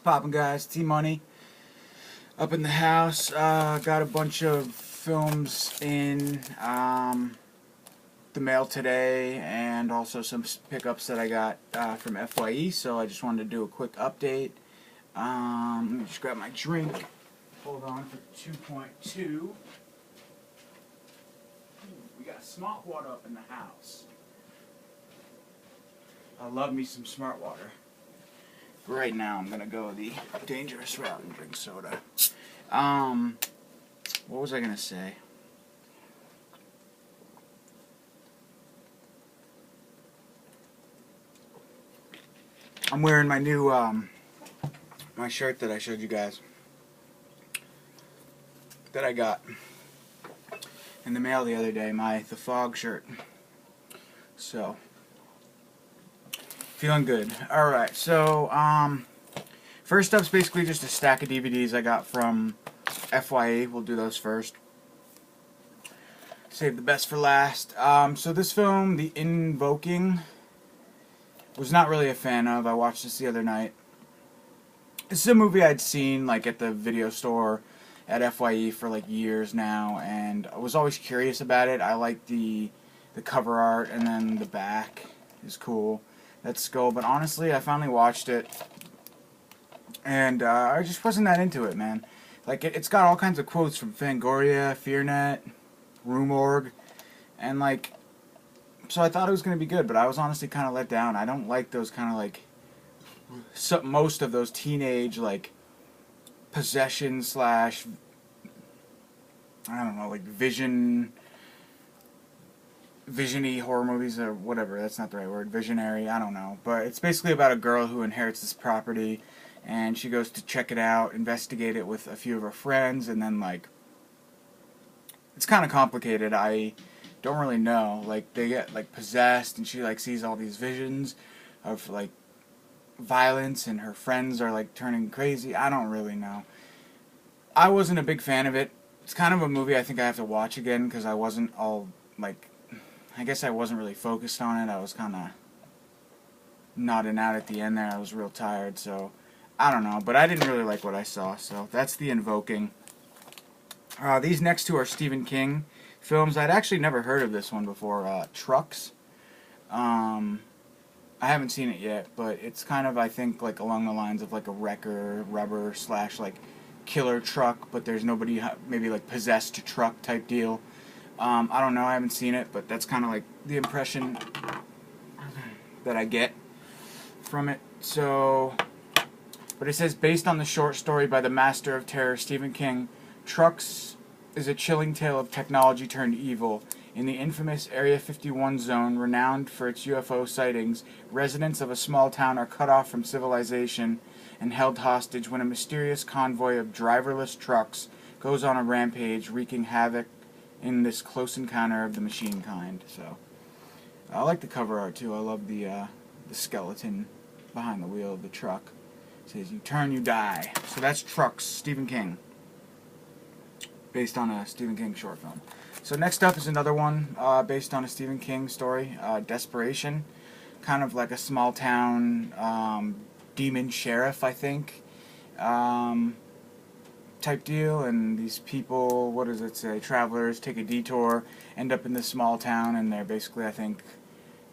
Poppin' guys, T-Money up in the house. Got a bunch of films in the mail today, and also some pickups that I got from FYE. So I just wanted to do a quick update. Let me just grab my drink. Hold on for 2.2. We got smart water up in the house. I love me some smart water. Right now, I'm gonna go the dangerous route and drink soda. What was I gonna say? I'm wearing my new, my shirt that I showed you guys. That I got in the mail the other day, The Fog shirt. So, feeling good. Alright, so, first up's basically just a stack of DVDs I got from FYE. We'll do those first. Save the best for last. So this film, The Invoking, was not really a fan of. I watched this the other night. This is a movie I'd seen like at the video store at FYE for like years now, and I was always curious about it. I like the cover art, and then the back is cool. That skull, but honestly, I finally watched it, and I just wasn't that into it, man. Like, it's got all kinds of quotes from Fangoria, FearNet, Rumorg, and like, so I thought it was going to be good, but I was honestly kind of let down. I don't like those kind of like, most of those teenage, like, possession slash, I don't know, like vision-y horror movies or whatever. That's not the right word. Visionary, I don't know. But it's basically about a girl who inherits this property, and she goes to check it out, investigate it with a few of her friends, and then, like, it's kind of complicated. I don't really know. Like, they get, like, possessed, and she, like, sees all these visions of, like, violence, and her friends are, like, turning crazy. I don't really know. I wasn't a big fan of it. It's kind of a movie I think I have to watch again, because I wasn't all, like, I guess I wasn't really focused on it. I was kind of nodding out at the end there. I was real tired, so I don't know. But I didn't really like what I saw, so that's The Invoking. These next two are Stephen King films. I'd actually never heard of this one before. Trucks. I haven't seen it yet, but it's kind of, I think, like along the lines of like a wrecker, rubber slash like killer truck, but there's nobody, maybe like possessed truck type deal. I don't know, I haven't seen it, but that's kind of like the impression that I get from it. So, but it says, based on the short story by the master of terror, Stephen King, Trucks is a chilling tale of technology turned evil. In the infamous Area 51 zone, renowned for its UFO sightings, residents of a small town are cut off from civilization and held hostage when a mysterious convoy of driverless trucks goes on a rampage, wreaking havoc in this close encounter of the machine kind. So, I like the cover art too. I love the skeleton behind the wheel of the truck. It says, "You turn, you die." So that's Trucks, Stephen King, based on a Stephen King short film. So next up is another one based on a Stephen King story, Desperation. Kind of like a small town demon sheriff, I think, type deal, and these people, what does it say, travelers take a detour, end up in this small town, and they're basically, I think,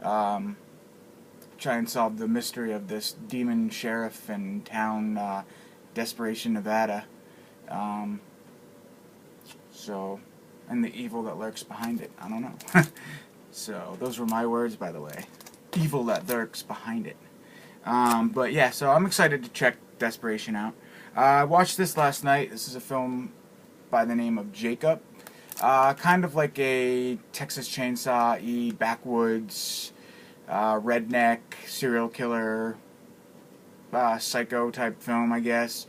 try and solve the mystery of this demon sheriff in town, Desperation, Nevada. So, and the evil that lurks behind it. I don't know. So, those were my words, by the way. Evil that lurks behind it. But yeah, so I'm excited to check Desperation out. I watched this last night. This is a film by the name of Jacob. Kind of like a Texas Chainsaw-y, backwoods, redneck, serial killer, psycho type film, I guess.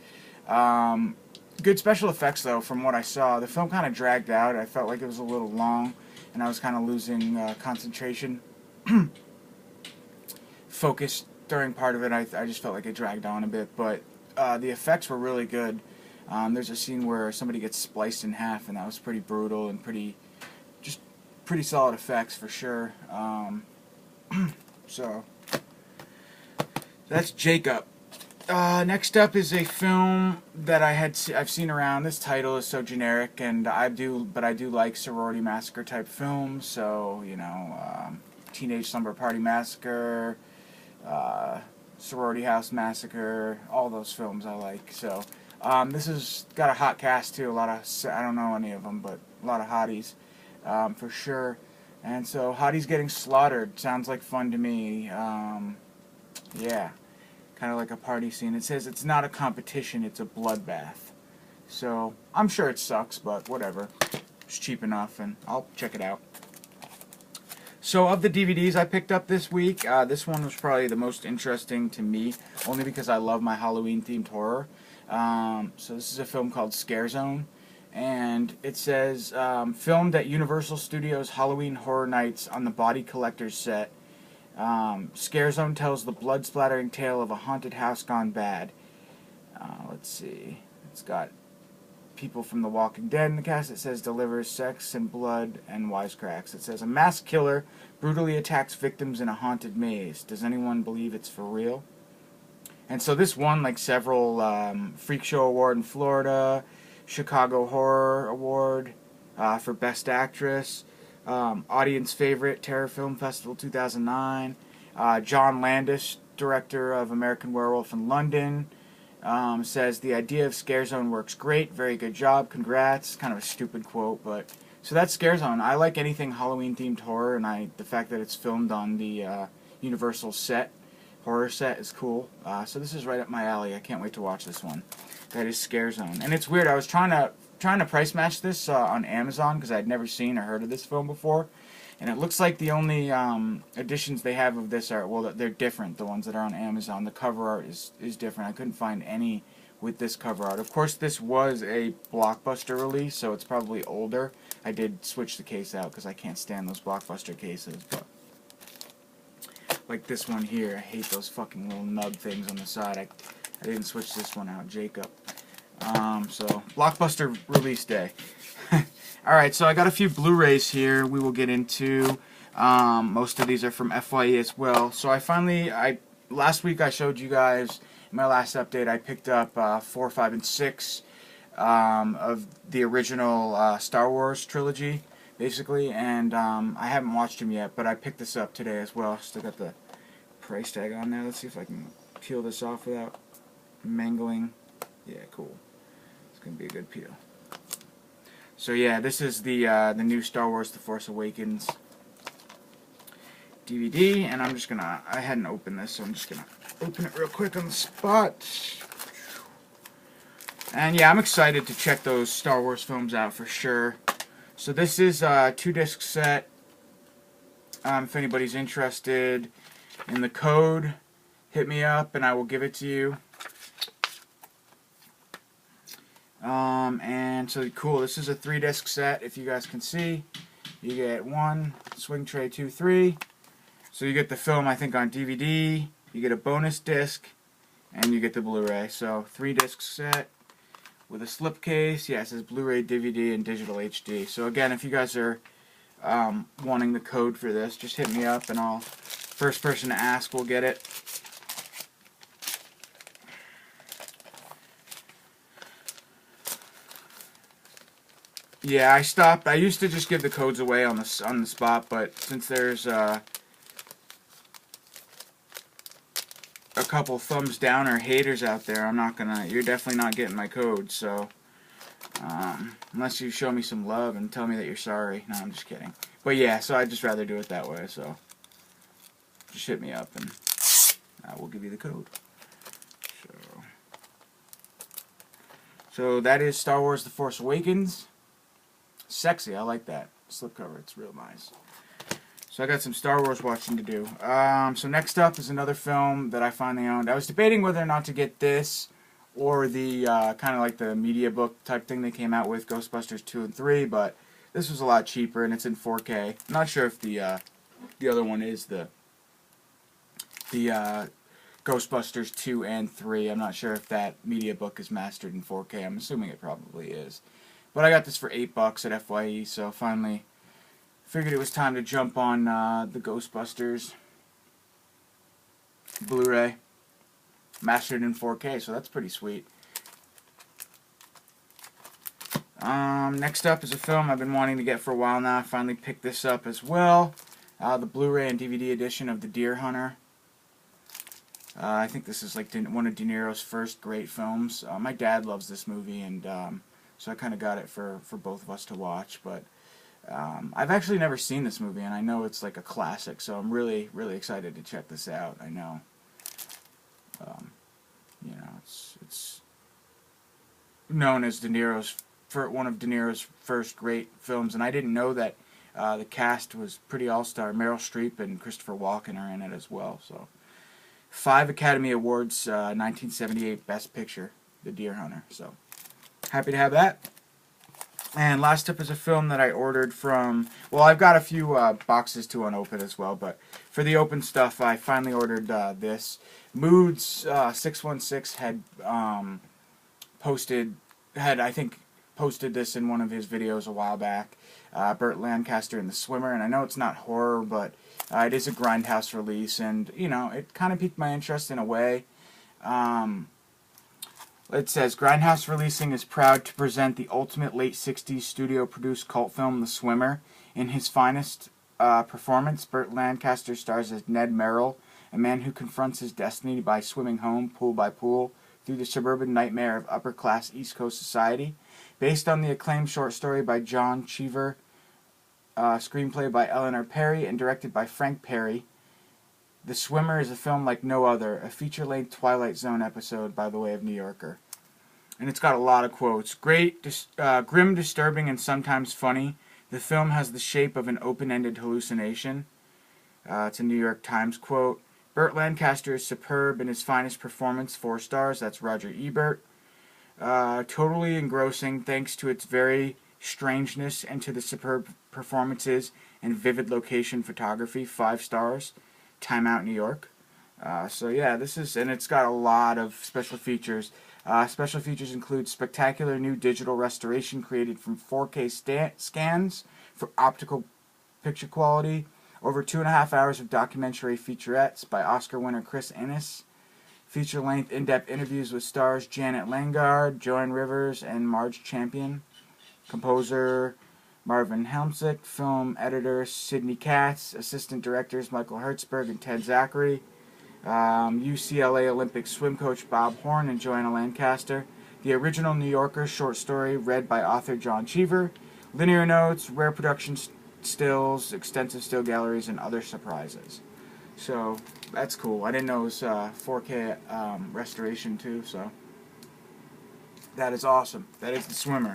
Good special effects, though, from what I saw. The film kind of dragged out. I felt like it was a little long, and I was kind of losing concentration. Focus during part of it. I just felt like it dragged on a bit, but the effects were really good. There's a scene where somebody gets spliced in half, and that was pretty brutal and pretty solid effects for sure. So that's Jacob. Next up is a film that I've seen around. This title is so generic, and I do like sorority massacre type films. So Teenage Slumber Party Massacre, uh, Sorority House Massacre, all those films I like. So this has got a hot cast too. A lot of, I don't know any of them, but a lot of hotties for sure. And so hotties getting slaughtered sounds like fun to me. Yeah. Kind of like a party scene. It says it's not a competition, it's a bloodbath. So, I'm sure it sucks, but whatever. It's cheap enough, and I'll check it out. So, of the DVDs I picked up this week, this one was probably the most interesting to me, only because I love my Halloween-themed horror. So, this is a film called Scare Zone, and it says, filmed at Universal Studios Halloween Horror Nights on the Body Collector's set. Scare Zone tells the blood-splattering tale of a haunted house gone bad. Let's see. It's got people from The Walking Dead in the cast. It says delivers sex and blood and wisecracks. It says a mass killer brutally attacks victims in a haunted maze. Does anyone believe it's for real? And so this won like several Freak Show Award in Florida, Chicago Horror Award for Best Actress. Audience favorite, Terror Film Festival 2009. John Landis, director of American Werewolf in London, says the idea of Scare Zone works great. Very good job. Congrats. Kind of a stupid quote, but so that's Scare Zone. I like anything Halloween themed horror, and the fact that it's filmed on the Universal horror set is cool. So this is right up my alley. I can't wait to watch this one. That is Scare Zone, and it's weird. I was trying to price match this on Amazon because I'd never seen or heard of this film before, and it looks like the only editions they have of this are, well, they're different. The ones that are on Amazon, the cover art is different. I couldn't find any with this cover art. Of course, this was a Blockbuster release, so it's probably older. I did switch the case out because I can't stand those Blockbuster cases, but like this one here, I hate those fucking little nub things on the side. I didn't switch this one out, Jacob. So, Blockbuster release day. Alright, so I got a few Blu-rays here we will get into. Most of these are from FYE as well. So last week I showed you guys, in my last update, I picked up 4, 5, and 6 of the original Star Wars trilogy, basically. And I haven't watched them yet, but I picked this up today as well. Still got the price tag on there. Let's see if I can peel this off without mangling. Yeah, cool. It's gonna be a good peel. So yeah, this is the new Star Wars: The Force Awakens DVD, and I hadn't opened this, so I'm just gonna open it real quick on the spot. And yeah, I'm excited to check those Star Wars films out for sure. So this is a 2-disc set. If anybody's interested in the code, hit me up and I will give it to you. And so cool, this is a 3-disc set, if you guys can see. You get 1, swing tray 2, 3. So you get the film, I think, on DVD, you get a bonus disc, and you get the Blu-ray. So 3-disc set with a slipcase. Yeah, it says Blu-ray, DVD, and digital HD. So again, if you guys are wanting the code for this, just hit me up and first person to ask will get it. Yeah, I stopped. I used to just give the codes away on the spot, but since there's a couple thumbs down or haters out there, you're definitely not getting my code. So unless you show me some love and tell me that you're sorry. No, I'm just kidding. But yeah, so I'd just rather do it that way. So just hit me up and I will give you the code. So that is Star Wars: The Force Awakens. Sexy, I like that slipcover, it's real nice. So I got some Star Wars watching to do. So next up is another film that I finally owned. I was debating whether or not to get this or the kind of like the media book type thing they came out with, Ghostbusters 2 and 3, but this was a lot cheaper and it's in 4K. I'm not sure if the other one is the Ghostbusters 2 and 3. I'm not sure if that media book is mastered in 4K. I'm assuming it probably is. But I got this for $8 at FYE, so finally figured it was time to jump on the Ghostbusters Blu-ray. mastered in 4K, so that's pretty sweet. Next up is a film I've been wanting to get for a while now. I finally picked this up as well. The Blu-ray and DVD edition of The Deer Hunter. I think this is like one of De Niro's first great films. My dad loves this movie, and so I kind of got it for both of us to watch. But I've actually never seen this movie, and I know it's like a classic, so I'm really, really excited to check this out. I know, you know, it's known as one of De Niro's first great films, and I didn't know that the cast was pretty all-star. Meryl Streep and Christopher Walken are in it as well. So, 5 Academy Awards, 1978 Best Picture, The Deer Hunter. So, happy to have that. And last up is a film that I ordered from, well, I've got a few boxes to unopen as well, but for the open stuff, I finally ordered this. Moods 616 had I think, posted this in one of his videos a while back. Burt Lancaster and the Swimmer, and I know it's not horror, but it is a Grindhouse release, and, you know, it kind of piqued my interest in a way. It says, Grindhouse Releasing is proud to present the ultimate late 60s studio-produced cult film, The Swimmer. In his finest performance, Burt Lancaster stars as Ned Merrill, a man who confronts his destiny by swimming home, pool by pool, through the suburban nightmare of upper-class East Coast society. Based on the acclaimed short story by John Cheever, screenplay by Eleanor Perry, and directed by Frank Perry, The Swimmer is a film like no other, a feature-length Twilight Zone episode by the way of New Yorker. And it's got a lot of quotes. Grim, disturbing, and sometimes funny. The film has the shape of an open-ended hallucination. It's a New York Times quote. Burt Lancaster is superb in his finest performance, 4 stars. That's Roger Ebert. Totally engrossing thanks to its very strangeness and to the superb performances and vivid location photography, 5 stars. Time Out New York. So yeah, and it's got a lot of special features. Special features include spectacular new digital restoration created from 4K scans for optical picture quality, over 2.5 hours of documentary featurettes by Oscar winner Chris Ennis, feature-length in-depth interviews with stars Janet Langard, Joan Rivers, and Marge Champion, composer Marvin Helmsick, film editor Sidney Katz, assistant directors Michael Hertzberg and Ted Zachary, UCLA Olympic swim coach Bob Horn and Joanna Lancaster, the original New Yorker short story read by author John Cheever, linear notes, rare production stills, extensive still galleries, and other surprises. So that's cool. I didn't know it was 4K restoration too, so that is awesome. That is The Swimmer,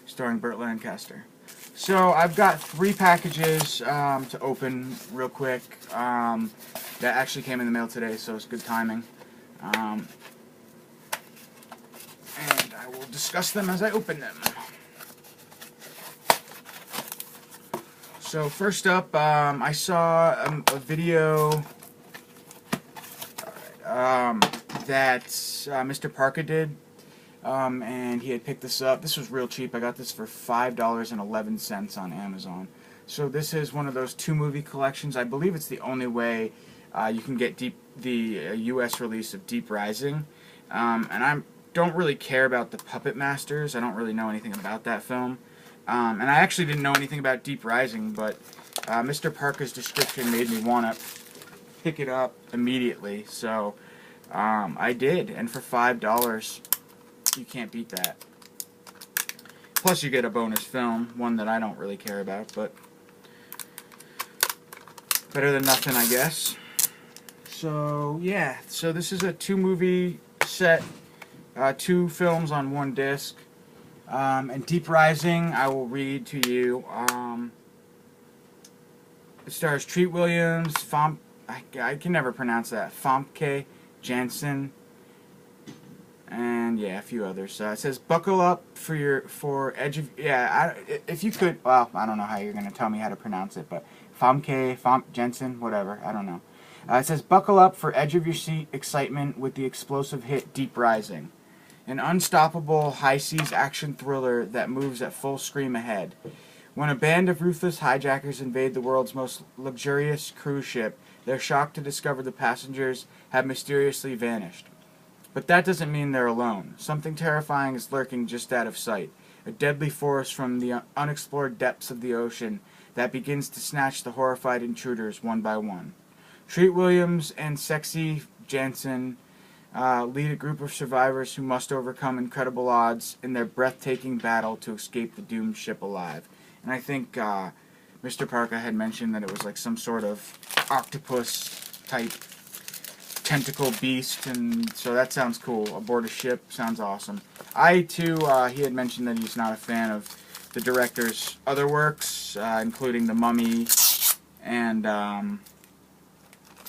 starring Burt Lancaster. So I've got 3 packages to open real quick that actually came in the mail today, so it's good timing. And I will discuss them as I open them. So first up, I saw a video that Mr. Parker did. And he had picked this up. This was real cheap. I got this for $5.11 on Amazon. So this is one of those 2-movie collections. I believe it's the only way you can get the U.S. release of Deep Rising. And I don't really care about the Puppet Masters. I don't really know anything about that film. And I actually didn't know anything about Deep Rising, but Mr. Parker's description made me want to pick it up immediately. So I did, and for $5, you can't beat that. Plus you get a bonus film, one that I don't really care about, but better than nothing, I guess. So yeah, so this is a 2-movie set, 2 films on 1 disc. And Deep Rising, I will read to you. It stars Treat Williams, I can never pronounce that, Famke Janssen, and yeah, a few others. It says, buckle up for edge of, if you could, well, I don't know how you're going to tell me how to pronounce it, but Famke Janssen, whatever, I don't know. It says, buckle up for edge of your seat excitement with the explosive hit Deep Rising. An unstoppable high-seas action thriller that moves at full scream ahead. When a band of ruthless hijackers invade the world's most luxurious cruise ship, they're shocked to discover the passengers have mysteriously vanished. But that doesn't mean they're alone. Something terrifying is lurking just out of sight. A deadly force from the unexplored depths of the ocean that begins to snatch the horrified intruders one by one. Treat Williams and Sexy Jansen lead a group of survivors who must overcome incredible odds in their breathtaking battle to escape the doomed ship alive. And I think Mr. Parker had mentioned that it was like some sort of octopus-type tentacle beast, and so that sounds cool. Aboard a ship sounds awesome. He had mentioned that he's not a fan of the director's other works, including The Mummy and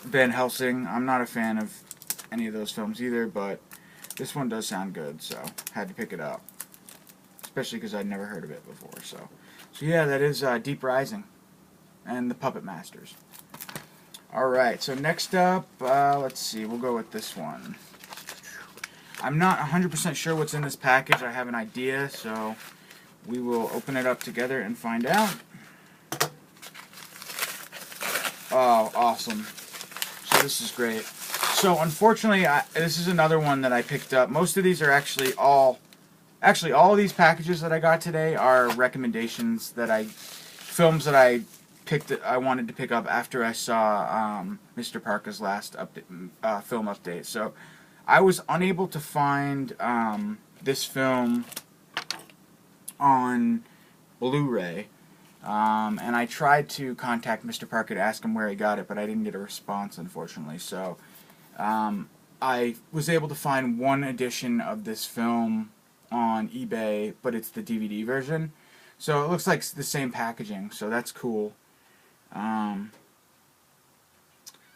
Van Helsing. I'm not a fan of any of those films either, but this one does sound good, so had to pick it up. Especially because I'd never heard of it before. So yeah, that is Deep Rising and The Puppet Masters. Alright, so next up, let's see, we'll go with this one. I'm not 100% sure what's in this package. I have an idea, so we will open it up together and find out. Oh, awesome. So this is great. So unfortunately, this is another one that I picked up. Most of these are all of these packages that I got today are recommendations that films that I wanted to pick up after I saw Mr. Parker's last film update. So I was unable to find this film on Blu-ray. And I tried to contact Mr. Parker to ask him where he got it, but I didn't get a response, unfortunately. So I was able to find one edition of this film on eBay, but it's the DVD version. So it looks like the same packaging, so that's cool.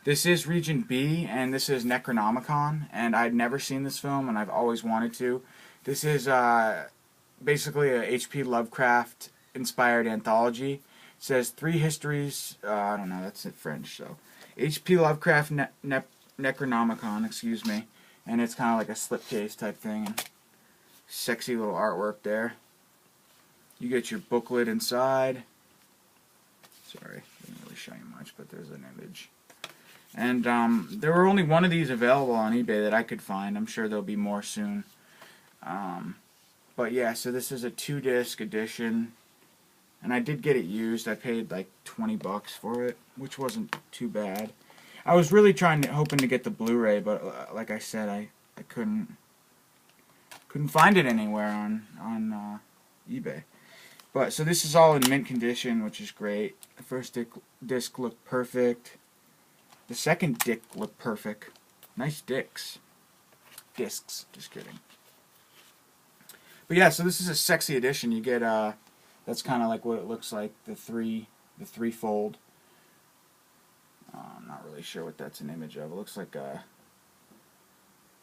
This is Region B, and this is Necronomicon, and I'd never seen this film, and I've always wanted to. This is basically a H.P. Lovecraft-inspired anthology. It says 3 histories, I don't know, that's in French, so. H.P. Lovecraft Necronomicon, excuse me, and it's kind of like a slipcase type thing, and sexy little artwork there. You get your booklet inside. Sorry, didn't really show you much, but there's an image. And there were only one of these available on eBay that I could find. I'm sure there'll be more soon. But yeah, so this is a 2-disc edition. And I did get it used. I paid like 20 bucks for it, which wasn't too bad. I was really hoping to get the Blu-ray, but like I said, I couldn't find it anywhere on eBay. But so this is all in mint condition, which is great. The first disc looked perfect. The second disc looked perfect. Nice discs, just kidding. But yeah, so this is a sexy edition. You get that's kind of like what it looks like, the three-fold. I'm not really sure what that's an image of. It looks like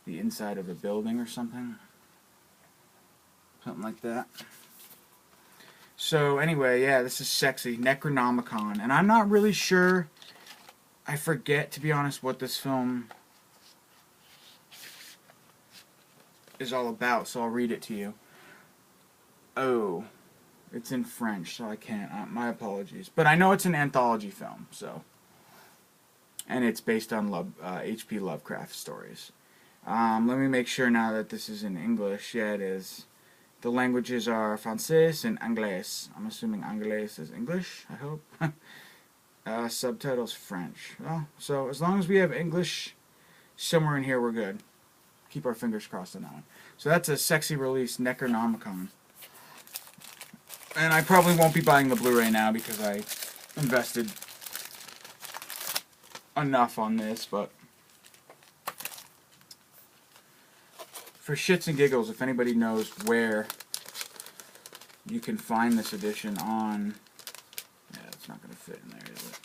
the inside of a building or something. Something like that. So anyway, yeah, this is sexy. Necronomicon. And I'm not really sure, I forget, to be honest, what this film is all about, so I'll read it to you. Oh, it's in French, so I can't. My apologies. But I know it's an anthology film, so. And it's based on H.P. Lovecraft stories. Let me make sure now that this is in English. Yeah, it is. The languages are Français and Anglais. I'm assuming Anglais is English, I hope. Subtitles French. Well, so as long as we have English somewhere in here, we're good. Keep our fingers crossed on that one. So that's a sexy release, Necronomicon. And I probably won't be buying the Blu-ray now because I invested enough on this, but for shits and giggles, if anybody knows where you can find this edition on... Yeah, it's not going to fit in there, is it?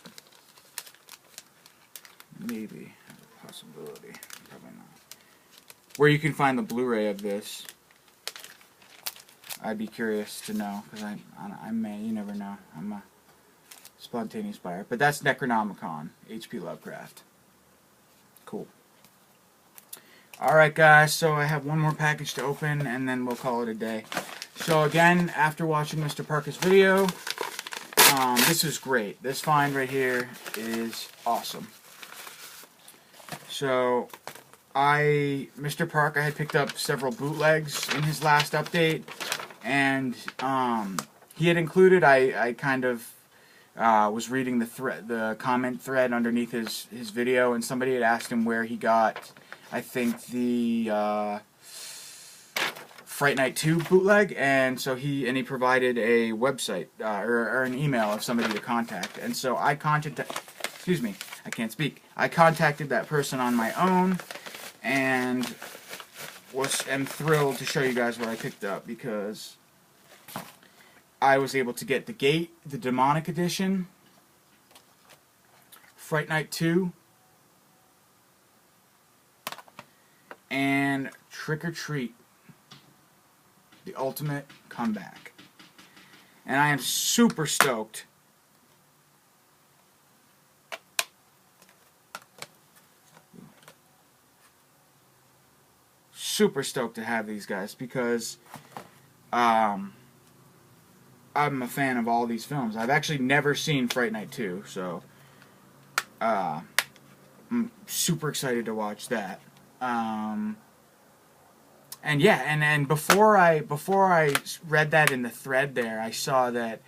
Maybe. There's a possibility. Probably not. Where you can find the Blu-ray of this, I'd be curious to know, because I may, you never know. I'm a spontaneous buyer. But that's Necronomicon, H.P. Lovecraft. Cool. Alright guys, so I have one more package to open and then we'll call it a day. So again, after watching Mr. Parker's video, this is great. This find right here is awesome. So, Mr. Park, I had picked up several bootlegs in his last update, and he had included. I kind of was reading the comment thread underneath his video, and somebody had asked him where he got, I think, the Fright Night 2 bootleg, and so he provided a website or an email of somebody to contact, and so I contacted. Excuse me, I can't speak. I contacted that person on my own, and am thrilled to show you guys what I picked up, because I was able to get The Gate, the Demonic Edition, Fright Night 2, and Trick or Treat, The Ultimate Comeback. And I am super stoked. Super stoked to have these guys, because I'm a fan of all these films. I've actually never seen Fright Night 2, so I'm super excited to watch that. And yeah, and before I read that in the thread there, I saw that.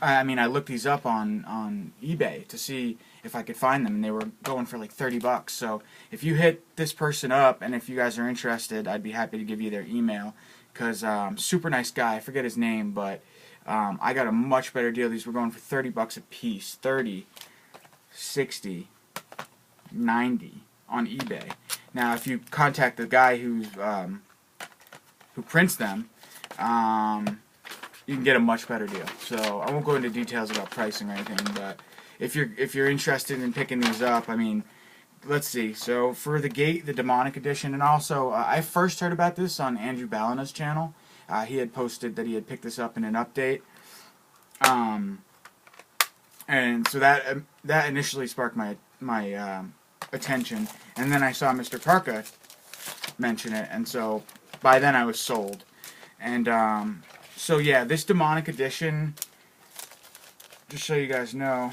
I mean, I looked these up on eBay to see if I could find them, and they were going for like $30. So if you hit this person up, and if you guys are interested, I'd be happy to give you their email, because super nice guy. I forget his name, but I got a much better deal. These were going for $30 a piece, 30, 60, 90 on eBay. Now, if you contact the guy who prints them, you can get a much better deal. So I won't go into details about pricing or anything, but if you're interested in picking these up, I mean, let's see. So for The Gate, the Demonic Edition, and also I first heard about this on Andrew Balana's channel. He had posted that he had picked this up in an update, and so that initially sparked my attention, and then I saw Mr. Parka mention it, and so by then I was sold. And so yeah, this Demonic Edition, just so you guys know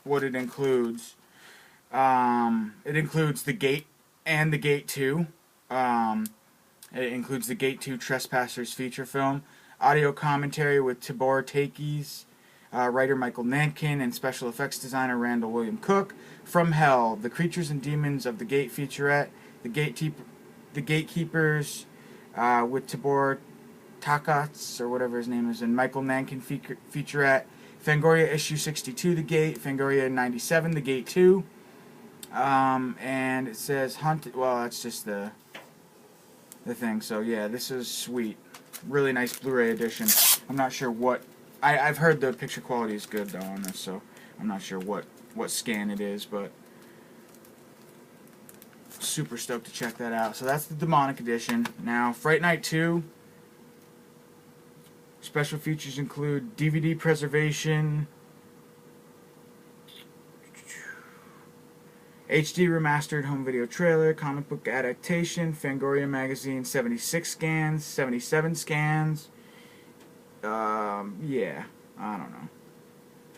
what it includes. It includes The Gate and The Gate 2. It includes The Gate 2 Trespassers feature film, audio commentary with Tibor Takis, writer Michael Nankin, and special effects designer Randall William Cook. From Hell, The Creatures and Demons of the Gate featurette, The Gatekeepers with Tibor Takats, or whatever his name is, and Michael Nankin featurette, Fangoria issue 62, The Gate, Fangoria 97, The Gate 2, and it says Haunted. Well, that's just the thing. So yeah, this is sweet, really nice Blu-ray edition. I'm not sure what I've heard the picture quality is good though on this, so I'm not sure what scan it is, but super stoked to check that out. So that's the Demonic Edition. Now, Fright Night 2. Special features include DVD preservation, HD remastered home video trailer, comic book adaptation, Fangoria magazine 76 scans, 77 scans. Yeah, I don't know.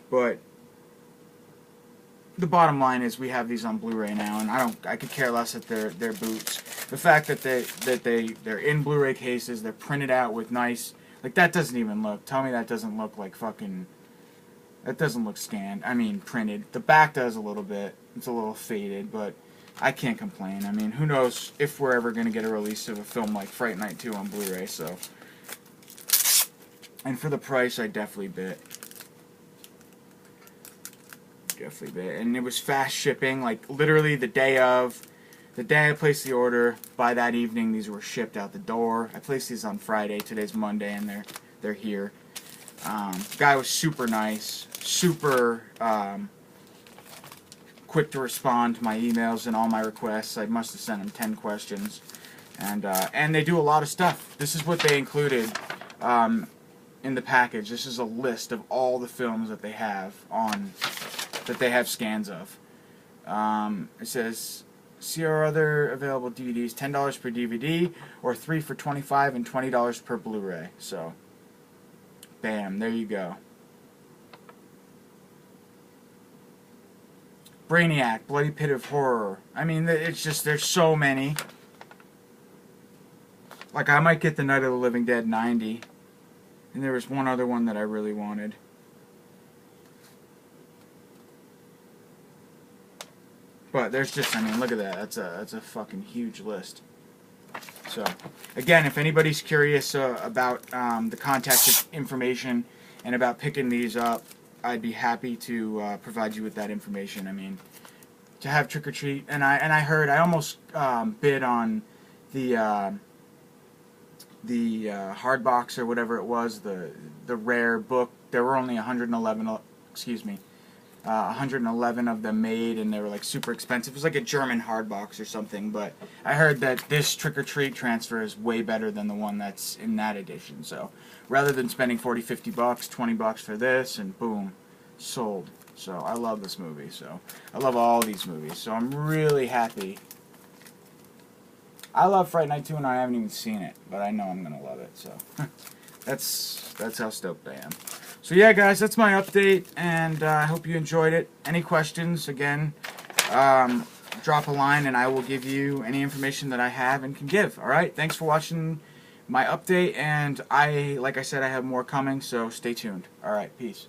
But the bottom line is we have these on Blu-ray now, and I could care less if they're boots. The fact that they're in Blu-ray cases, they're printed out with nice, like, that doesn't even look, tell me that doesn't look like fucking, that doesn't look scanned, I mean printed. The back does a little bit, it's a little faded, but I can't complain. I mean, who knows if we're ever going to get a release of a film like Fright Night 2 on Blu-ray, so. And for the price, I definitely bit. And it was fast shipping, like literally the day I placed the order, by that evening these were shipped out the door. I placed these on Friday, today's Monday, and they're here. The guy was super nice, super quick to respond to my emails and all my requests. I must have sent him 10 questions, and they do a lot of stuff. This is what they included in the package. This is a list of all the films that they have scans of. It says, see our other available DVDs, $10 per DVD, or 3 for $25 and $20 per Blu-ray. So, bam, there you go. Brainiac, Bloody Pit of Horror. I mean, it's just, there's so many. Like, I might get the Night of the Living Dead 90. And there was one other one that I really wanted. But there's just, I mean, look at that. That's a fucking huge list. So, again, if anybody's curious about the contact information and about picking these up, I'd be happy to provide you with that information. I mean, to have Trick or Treat, and I heard, I almost bid on the hard box or whatever it was, the rare book. There were only 111, excuse me, 111 of them made, and they were like super expensive. It was like a German hard box or something, but I heard that this Trick or Treat transfer is way better than the one that's in that edition. So rather than spending 40, 50 bucks, 20 bucks for this, and boom, sold. So I love this movie. So I love all these movies. So I'm really happy. I love Fright Night 2, and I haven't even seen it, but I know I'm gonna love it. So that's how stoked I am. So yeah, guys, that's my update, and I hope you enjoyed it. Any questions, again, drop a line, and I will give you any information that I have and can give. Alright, thanks for watching my update, and like I said, I have more coming, so stay tuned. Alright, peace.